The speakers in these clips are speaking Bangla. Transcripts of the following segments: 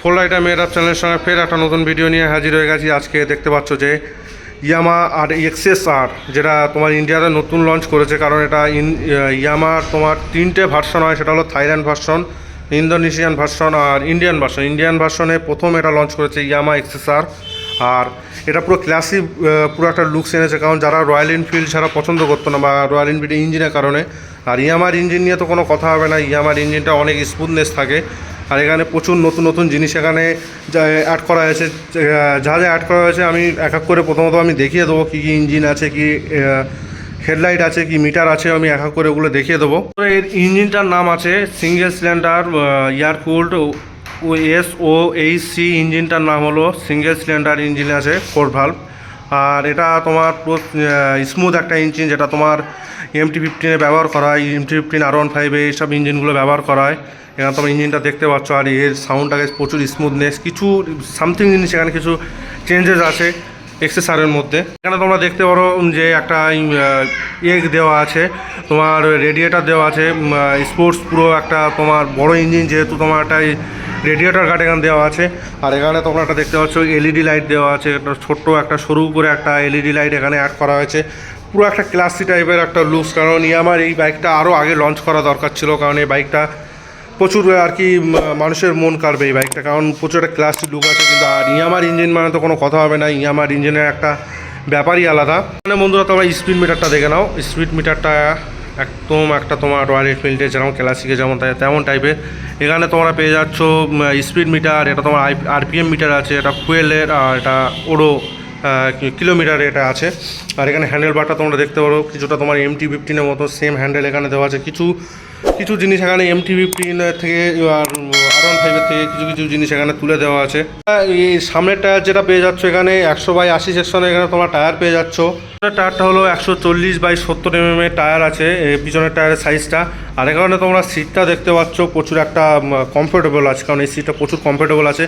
ফুল রাইডার মেয়েরা চ্যানেলের সঙ্গে ফের একটা নতুন ভিডিও নিয়ে হাজির হয়ে গেছি। আজকে দেখতে পাচ্ছ যে ইয়ামা আর এক্সএসআর যেটা তোমার ইন্ডিয়াতে নতুন লঞ্চ করেছে, কারণ এটা ইয়ামার তোমার তিনটে ভার্সন হয়। সেটা হলো থাইল্যান্ড ভার্সন, ইন্দোনেশিয়ান ভার্সন আর ইন্ডিয়ান ভার্সন। ইন্ডিয়ান ভার্সনে প্রথম এটা লঞ্চ করেছে ইয়ামা এক্সএসআর। আর এটা পুরো ক্লাসিক পুরো একটা লুকস এনেছে, কারণ যারা রয়্যাল এনফিল্ড ছাড়া পছন্দ করতো না বা রয়্যাল এনফিল্ড ইঞ্জিনের কারণে। আর ইয়ামার ইঞ্জিন নিয়ে তো কোনো কথা হবে না, ইয়ামার ইঞ্জিনটা অনেক স্মুথনেস থাকে। আর এখানে প্রচুর নতুন নতুন জিনিস এখানে অ্যাড করা হয়েছে। যা যা অ্যাড করা হয়েছে আমি এক এক করে প্রথমত আমি দেখিয়ে দেবো কী কী ইঞ্জিন আছে, কি হেডলাইট আছে, কি মিটার আছে, আমি এক এক করে ওগুলো দেখিয়ে দেবো। তো এর ইঞ্জিনটার নাম আছে single cylinder air cooled SOHC। ইঞ্জিনটার নাম হলো সিঙ্গেল সিলিন্ডার ইঞ্জিন আছে 4 ভালভ। আর এটা তোমার পুরো স্মুথ একটা ইঞ্জিন, যেটা তোমার MT-15 ব্যবহার করা হয়, MT-15 R15 এইসব ইঞ্জিনগুলো ব্যবহার করা হয়। এখানে তোমার ইঞ্জিনটা দেখতে পাচ্ছ। আর এর সাউন্ডটাকে প্রচুর স্মুথনেস, কিছু সামথিং জিনিস এখানে কিছু চেঞ্জেস আছে এক্সএসআরের মধ্যে। এখানে তোমরা দেখতে পারো যে একটা দেওয়া আছে, তোমার রেডিয়েটার দেওয়া আছে স্পোর্টস পুরো একটা তোমার বড় ইঞ্জিন, যেহেতু তোমার একটা রেডিয়েটার গার্ড এখানে দেওয়া আছে। আর এখানে তোমরা একটা দেখতে পাচ্ছ LED লাইট দেওয়া আছে, একটা ছোট্ট একটা সরু করে একটা LED লাইট এখানে অ্যাড করা হয়েছে। পুরো একটা ক্লাসি টাইপের একটা লুকস, কারণ আমার এই বাইকটা আরও আগে লঞ্চ করা দরকার ছিল, কারণ এই বাইকটা প্রচুর আর কি মানুষের মন কাড়বে এই বাইকটা, কারণ প্রচুর একটা ক্লাসি লুক আছে। কিন্তু আর ইয়ামার ইঞ্জিন মানে তো কোনো কথা হবে না, ইয়ামার ইঞ্জিনের একটা ব্যাপারই আলাদা। মানে বন্ধুরা তোমরা স্পিড মিটারটা দেখে নাও। স্পিড মিটারটা একদম একটা তোমার রয়্যাল এনফিল্ডে যেমন ক্লাসিকে যেমন তেমন টাইপের। এখানে তোমরা পেয়ে যাচ্ছ স্পিড মিটার, এটা তোমার RPM মিটার আছে, এটা ফুয়েলের, আর এটা ওডো কিলোমিটার এটা আছে। আর এখানে হ্যান্ডেল বারটা তোমরা দেখতে পারো কিছুটা তোমার MT-15 মতো সেম হ্যান্ডেল এখানে দেওয়া আছে। কিছু জিনিস এখানে MT-15 থেকে আর R15 থেকে কিছু জিনিস এখানে তুলে দেওয়া আছে। এই সামনের টায়ার যেটা পেয়ে যাচ্ছ এখানে 100/80 সেকশনে এখানে তোমরা টায়ার পেয়ে যাচ্ছ। টায়ারটা হলো 140/70 mm টায়ার আছে পিছনের টায়ারের সাইজটা। আর এখানে তোমরা সিটটা দেখতে পাচ্ছ প্রচুর একটা কমফোর্টেবল আছে, কারণ এই সিটটা প্রচুর কমফোর্টেবল আছে,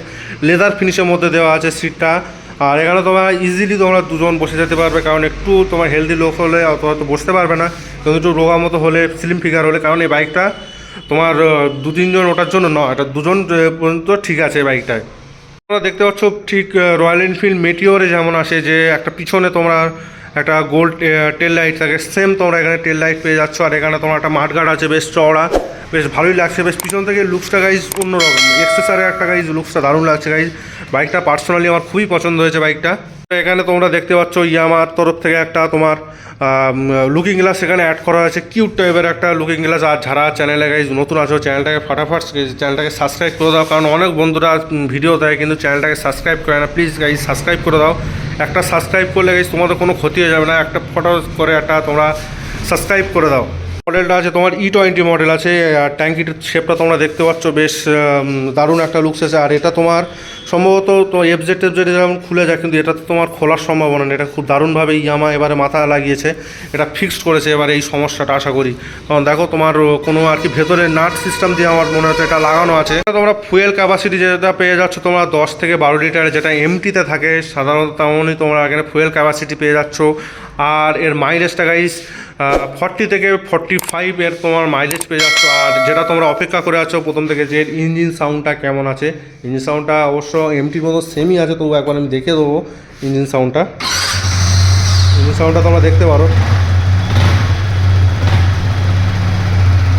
লেদার ফিনিশের মধ্যে দেওয়া আছে সিটটা। আর এখানে তোমরা ইজিলি তোমরা দুজন বসে যেতে পারবে, কারণ একটু তোমার হেলদি লোক হলে অত হয়তো বসতে পারবে না, কিন্তু একটু রোগা মতো হলে, স্লিম ফিগার হলে, কারণ এই বাইকটা তোমার 2-3 জন ওঠার জন্য নয়, এটা 2 জন পর্যন্ত ঠিক আছে এই বাইকটায়। তোমরা দেখতে পাচ্ছ ঠিক রয়্যাল এনফিল্ড মেটিওরে যেমন আসে যে একটা পিছনে তোমরা একটা গোল্ড টেল লাইট থাকে, সেম তোমরা এখানে টেল লাইট পেয়ে যাচ্ছ। আর এখানে তোমার একটা মাঠগার্ড আছে বেশ চওড়া, বেশ ভালোই লাগছে। বেশ পিছন থেকে লুকসটা গাইজ অন্যরকম, এক্সেসরের একটা গাইজ লুকসটা দারুণ লাগছে গাইজ। বাইকটা পার্সোনালি আমার খুবই পছন্দ হয়েছে বাইকটা। এখানে তোমরা দেখতে পাচ্ছ ইয়ামার তরফ থেকে একটা তোমার লুকিং গ্লাস এখানে অ্যাড করা হয়েছে, কিউট টাইপের একটা লুকিং গ্লাস। আর যারা চ্যানেলে গাইজ নতুন আছো চ্যানেলটাকে ফটাফট চ্যানেলটাকে সাবস্ক্রাইব করে দাও, কারণ অনেক বন্ধুরা ভিডিও দেয় কিন্তু চ্যানেলটাকে সাবস্ক্রাইব করে না। প্লিজ গাইজ সাবস্ক্রাইব করে দাও। একটা সাবস্ক্রাইব করলে গাইজ তোমাদের কোনো ক্ষতি হয়ে যাবে না, একটা ফটো করে একটা তোমরা সাবস্ক্রাইব করে দাও। মডেলটা আছে তোমার E20 মডেল আছে। আর ট্যাঙ্কির শেপটা তোমরা দেখতে পাচ্ছ, বেশ দারুণ একটা লুকস আছে। আর এটা তোমার সম্ভবত তো FZ যেমন খুলে যায়, কিন্তু এটা তো তোমার খোলার সম্ভাবনা নেই। এটা খুব দারুণভাবে ইয়ামা এবারে মাথা লাগিয়েছে, এটা ফিক্সড করেছে এবারে এই সমস্যাটা আশা করি। কারণ দেখো তোমার কোনো আর কি ভেতরে নাট সিস্টেম দিয়ে আমার মনে হচ্ছে এটা লাগানো আছে। তোমরা ফুয়েল ক্যাপাসিটি যেটা পেয়ে যাচ্ছ তোমরা 10 থেকে 12 লিটার, যেটা MT-তে থাকে সাধারণত, তেমনই তোমরা এখানে ফুয়েল ক্যাপাসিটি পেয়ে যাচ্ছ। আর এর মাইলেজটা গাইজ 40 থেকে 45 এর তোমার মাইলেজ পেয়ে যাচ্ছ। আর যেটা তোমরা অপেক্ষা করে আছো প্রথম থেকে, যে ইঞ্জিন সাউন্ডটা কেমন আছে। ইঞ্জিন সাউন্ডটা অবশ্য MT-র মতো সেমই আছে, তবু একবার আমি দেখে দেবো ইঞ্জিন সাউন্ডটা তোমরা দেখতে পারো।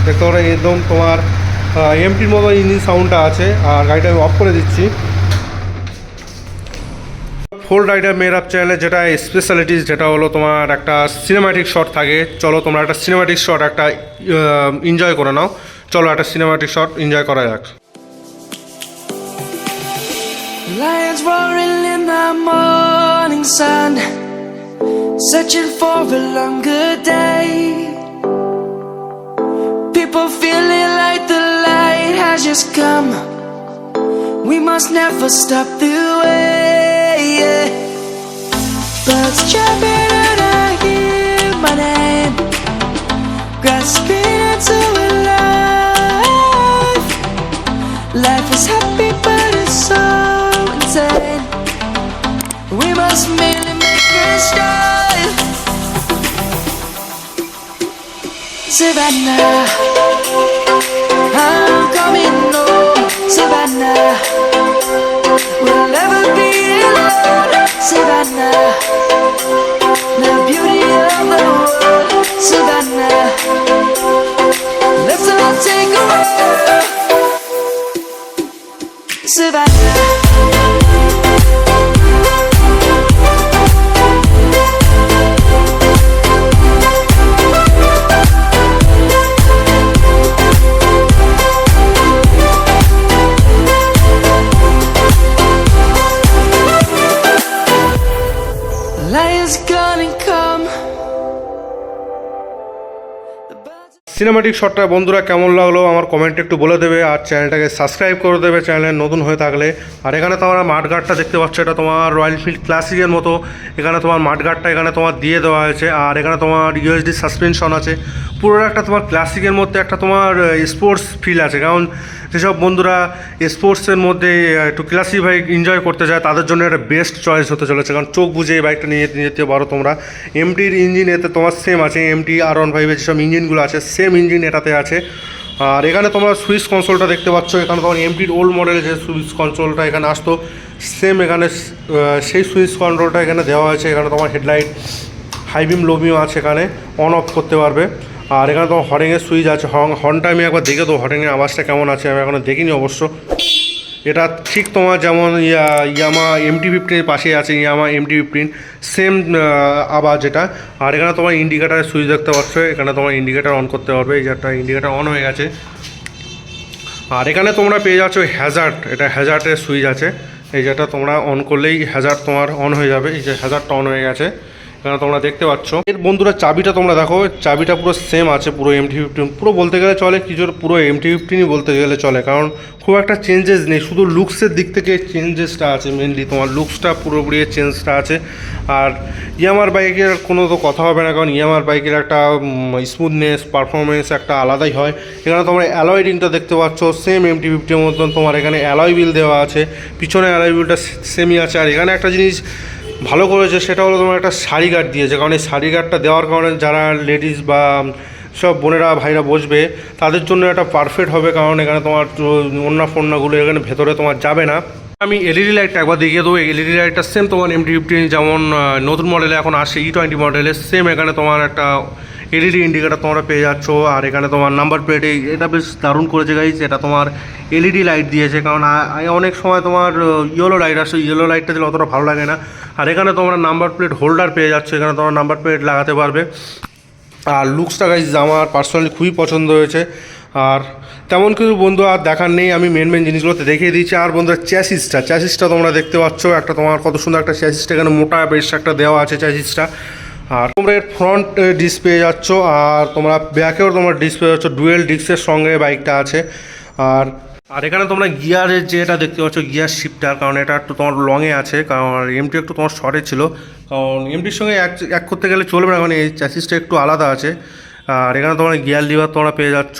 দেখতে পারো একদম তোমার MT-র মতো ইঞ্জিন সাউন্ডটা আছে। আর গাড়িটা আমি অফ করে দিচ্ছি। ফুল রাইডার মেয়েরা চ্যানেলে যেটা স্পেশালিটিস, যেটা হলো তোমার একটা সিনেম্যাটিক শট থাকে। চলো তোমরা একটা সিনেম্যাটিক শট একটা এনজয় করে নাও। চলো একটা সিনেম্যাটিক শট এনজয় করা যাক। Lions roaring in the morning sun, searching for a longer day. People feeling like the light has just come. We must never stop the way, yeah. Birds jumping and I hear my name, grasping into a life. Life is happy but it's so insane. We must merely make a start. Savannah, I'm coming home. Savannah, Savannah. Lions gonna come. The birds cinematic শটটা বন্ধুরা কেমন লাগলো আমার কমেন্টে একটু বলে দেবে, আর চ্যানেলটাকে সাবস্ক্রাইব করে দেবে চ্যানেলে নতুন হয়ে থাকলে। আর এখানে তোমরা মাঠগার্ডটা দেখতে পাচ্ছ, এটা তোমার রয়্যাল এনফিল্ড ক্লাসিকের মতো। এখানে তোমার মাঠগার্ডটা এখানে তোমার দিয়ে দেওয়া হয়েছে, আর এখানে তোমার ইউএসডি সাসপেনশন আছে। পুরো একটা তোমার ক্লাসিকের মধ্যে একটা তোমার স্পোর্টস ফিল আছে, কারণ যেসব বন্ধুরা স্পোর্টসের মধ্যে একটু ক্লাসিক বাইক এনজয় করতে চায় তাদের জন্য একটা বেস্ট চয়েস হতে চলেছে, কারণ চোখ বুঝে এই বাইকটা নিয়ে যেতে পারো তোমরা। এমটির ইঞ্জিন এতে তোমার সেম আছে, এমটি R15 যেসব ইঞ্জিনগুলো আছে সেম ইঞ্জিন এটাতে আছে। আর এখানে তোমরা সুইচ কনসোলটা দেখতে পাচ্ছ, এখানে তোমার এমটির ওল্ড মডেলের যে সুইচ কনসোলটা এখানে আসতো সেম এখানে সেই সুইচ কন্ট্রোলটা এখানে দেওয়া হয়েছে। এখানে তোমার হেডলাইট হাই বিম লো বিম আছে, এখানে অন অফ করতে পারবে। আর এখানে তোমার হর্নিংয়ের সুইচ আছে, হর্নটা আমি একবার দেখে দেবো হর্নিংয়ের আওয়াজটা কেমন আছে, আমি এখনো দেখিনি অবশ্য। এটা ঠিক তোমার যেমন ইয়ামা MT-15 পাশে আছে, ইয়ামা MT-15 সেম আওয়াজ এটা। আর এখানে তোমার ইন্ডিকেটারের সুইচ দেখতে পাচ্ছ, এখানে তোমার ইন্ডিকেটার অন করতে পারবে, এই যে একটা ইন্ডিকেটার অন হয়ে গেছে। আর এখানে তোমরা পেয়ে যাচ্ছ হ্যাজার্ড, এটা হ্যাজার্ডের সুইচ আছে, এই যেটা তোমরা অন করলেই হ্যাজার্ড তোমার অন হয়ে যাবে, এই যে হ্যাজার্ডটা অন হয়ে গেছে এখানে তোমরা দেখতে পাচ্ছ। এর বন্ধুরা চাবিটা তোমরা দেখো, চাবিটা পুরো সেম আছে, পুরো MT-15 পুরো বলতে গেলে চলে, কিছুর পুরো MT-15ই বলতে গেলে চলে, কারণ খুব একটা চেঞ্জেস নেই, শুধু লুকসের দিক থেকে চেঞ্জেসটা আছে, মেনলি তোমার লুকসটা পুরোপুরি চেঞ্জটা আছে। আর ইয়ামার বাইকের কোনো তো কথা হবে না, কারণ ইয়ামার বাইকের একটা স্মুথনেস পারফরমেন্স একটা আলাদাই হয়। এখানে তোমরা অ্যালয় রিংটা দেখতে পাচ্ছ সেম MT-15 মতন, তোমার এখানে অ্যালয় হুইল দেওয়া আছে, পিছনে অ্যালয় হুইলটা সেমই আছে। আর এখানে একটা জিনিস ভালো করেছে সেটা হলো তোমার একটা সারি গার্ড দিয়েছে, কারণ এই সারি গার্ডটা দেওয়ার কারণে যারা লেডিস বা সব বোনেরা ভাইরা বসবে তাদের জন্য একটা পারফেক্ট হবে, কারণ এখানে তোমার ওড়না এখানে ভেতরে তোমার যাবে না। আমি এলইডি লাইটটা একবার দেখিয়ে দেবো, এলইডি লাইটটা সেম তোমার MT-15 যেমন নতুন মডেলে এখন আসে E20 মডেলে সেম এখানে তোমার একটা এলইডি ইন্ডিকেটার তোমরা পেয়ে যাচ্ছ। আর এখানে তোমার নাম্বার প্লেটে এটা বেশ দারুণ করেছে গাইজ, এটা তোমার এলইডি লাইট দিয়েছে, কারণ অনেক সময় তোমার ইয়েলো লাইট আসে, ইয়েলো লাইটটা দিলে অতটা ভালো লাগে না। আর এখানে তোমরা নাম্বার প্লেট হোল্ডার পেয়ে যাচ্ছ, এখানে তোমরা নাম্বার প্লেট লাগাতে পারবে। আর লুকসটা গাইজ আমার পার্সোনালি খুবই পছন্দ হয়েছে। আর তেমন কিছু বন্ধু আর দেখার নেই, আমি মেন জিনিসগুলোতে দেখিয়ে দিচ্ছি। আর বন্ধুরা চ্যাসিসটা তোমরা দেখতে পাচ্ছ, একটা তোমার কত সুন্দর একটা চ্যাসিসটা এখানে মোটা বেশ একটা দেওয়া আছে চ্যাসিসটা। আর তোমরা এর ফ্রন্ট ডিস্ক পেয়ে যাচ্ছ, আর তোমরা ব্যাকেও তোমরা ডিস্ক পেয়ে যাচ্ছ, ডুয়েল ডিস্কের সঙ্গে বাইকটা আছে। আর এখানে তোমরা গিয়ারের যে এটা দেখতে পাচ্ছ গিয়ার শিফটার, কারণ এটা একটু তোমার লংয়ে আছে, কারণ এমটি একটু তোমার শর্টে ছিল, কারণ এমটির সঙ্গে এক করতে গেলে চলবে না, কারণ এই চ্যাসিসটা একটু আলাদা আছে। আর এখানে তোমরা গিয়ার লিভার তোমরা পেয়ে যাচ্ছ,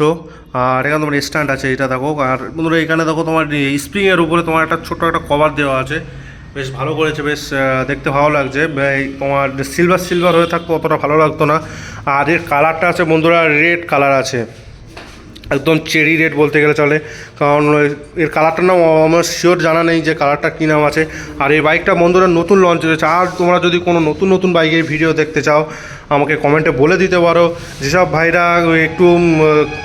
আর এখানে তোমার স্ট্যান্ড আছে এটা দেখো। আর বন্ধুরা এখানে দেখো তোমার স্প্রিংয়ের উপরে তোমার একটা ছোট্ট একটা কভার দেওয়া আছে, বেশ ভালো করেছে, বেশ দেখতে ভালো লাগছে। তোমার সিলভার হয়ে থাকতো অতটা ভালো লাগতো না। আর এর কালারটা আছে বন্ধুরা রেড কালার আছে, একদম চেরি রেড বলতে গেলে চলে, কারণ এর কালারটার নাম আমার শিওর জানা নেই যে কালারটা কী নাম আছে। আর এই বাইকটা বন্ধুরা নতুন লঞ্চ হয়েছে। আর তোমরা যদি কোনো নতুন বাইকের ভিডিও দেখতে চাও আমাকে কমেন্টে বলে দিতে পারো, যেসব ভাইরা একটু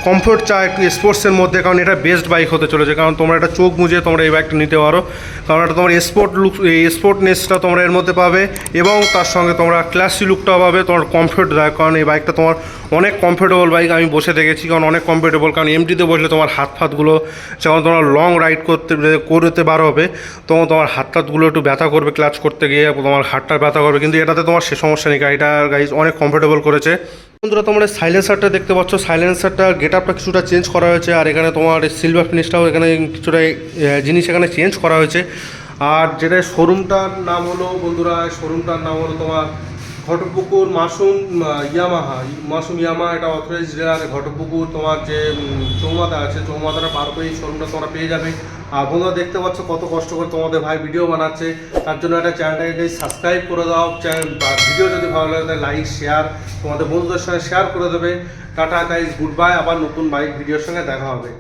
কমফোর্ট চায় একটু স্পোর্টসের মধ্যে, কারণ এটা বেস্ট বাইক হতে চলেছে, কারণ তোমরা এটা চোখ মুজে তোমরা এই বাইকটা নিতে পারো, কারণ এটা তোমার স্পোর্টনেসটা তোমরা এর মধ্যে পাবে, এবং তার সঙ্গে তোমরা ক্লাসি লুকটাও পাবে, তোমার কমফোর্ট দেয়, কারণ এই বাইকটা তোমার অনেক কমফোর্টেবল বাইক, আমি বসে দেখেছি, কারণ অনেক কমফোর্টেবল। কারণ এমটিতে বসলে তোমার হাতগুলো যখন তোমার লং রাইড করতে বারো হবে তখন তোমার হাতগুলো একটু ব্যথা করবে, ক্লাচ করতে গিয়ে তোমার হাতটা ব্যথা করবে, কিন্তু এটাতে তোমার সে সমস্যা নেই, গাড়িটা গাইজ অনেক কমফোর্টেবল করেছে। বন্ধুরা তোমরা সাইলেন্সারটা দেখতে পাচ্ছ, সাইলেন্সারটা গেট আপটা কিছুটা চেঞ্জ করা হয়েছে, আর এখানে তোমার সিলভার ফিনিশটাও এখানে কিছুটা জিনিস এখানে চেঞ্জ করা হয়েছে। আর যেটা শোরুমটার নাম হলো বন্ধুরা, শোরুমটার নাম হলো তোমার ঘটপুকুর মাসুম ইয়ামা, এটা অথরাইজ ডিলার ঘটপুকুর। তোমার যে চৌমাথা আছে, চৌমাথাটা পার করে এই শোরুমটা তোমরা পেয়ে যাবে। আর বন্ধুরা দেখতে পাচ্ছ কত কষ্ট করে তোমাদের ভাই ভিডিও বানাচ্ছে, তার জন্য একটা চ্যানেলটাকে সাবস্ক্রাইব করে দাও। ভিডিও যদি ভালো লাগে তাহলে লাইক শেয়ার তোমাদের বন্ধুদের সঙ্গে শেয়ার করে দেবে। টাটা গাইজ, গুড বাই, আবার নতুন বাইক ভিডিওর সঙ্গে দেখা হবে।